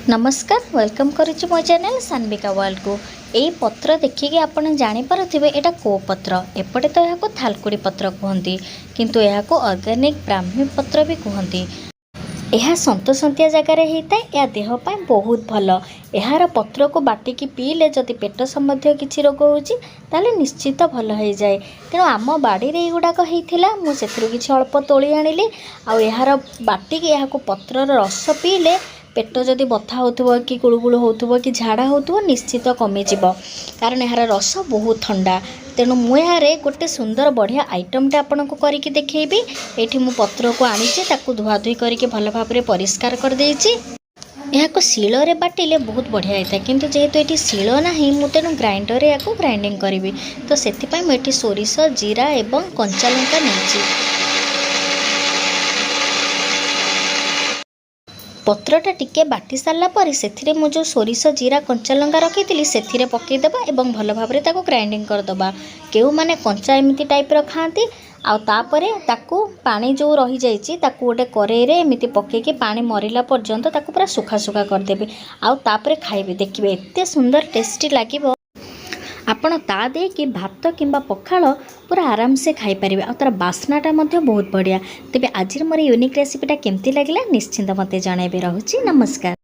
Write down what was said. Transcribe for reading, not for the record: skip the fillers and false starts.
नमस्कार वेलकम करुच्ची मो channel Sanvika world को। यही पत्र देखिए आपन जानीपारे यहाँ को पत्र एपटे तो यहाँ थालकुड़ी पत्र कहते किंतु यहाँ ऑर्गेनिक ब्राह्मी पत्र भी कहते। यह सतसंतिया जगार होता है। यह देहपाई बहुत भल। यार पत्र को बाटिकी पीले जदि पेट संबंधी किसी रोग होले निश्चित भल हो जाए। तेणु आम बाड़ी युड़ाक होता मुझे किसी अल्प तोली आनिली आर बाटिकी यहाँ पत्र रस पीले पेट जदि बथा हो कि गुड़गुड़ हो कि झाड़ा हो निश्चित कमिज कारण यार रस बहुत ठंडा। तेणु मुझे गोटे सुंदर बढ़िया आइटमटे आपन को करके देखी। ये मु पत्र को आनी धुआधुई करके भल भाव में परिष्कार कर देछि। यहाँ शिल बाटिले बहुत बढ़िया होता है किंतु जेहेतु ये शिल ना मुझे ग्राइंडर या ग्राइंडिंग करी तो से मुझे सोरिष जीरा एवं कंचा लंका नहीं। पत्रटा टिके बाटी सारा पर से जो सोरिष जीरा कंचा लंका रखी से पकईदेवा और भल भाव में ग्राइंडिंग करदे। क्यों मैंने कंचा एमती टाइप खाती आउे पानी जो रही जाइए गोटे कड़े एमती पकईकि पानी मरला पर्यंत पूरा सुखा सुखा करदेवी आउे खाइबे देखिए एत सुंदर टेस्टी लगे। आपण ता दे कि भात किंबा पखाल पूरा आराम से खाई पारिबे आ तार बास्नाटा मध्य बहुत बढ़िया। तेबे आज मोर यूनिक रेसिपीटा केमती लागला निश्चिंत मते जणाइबे। रहूची नमस्कार।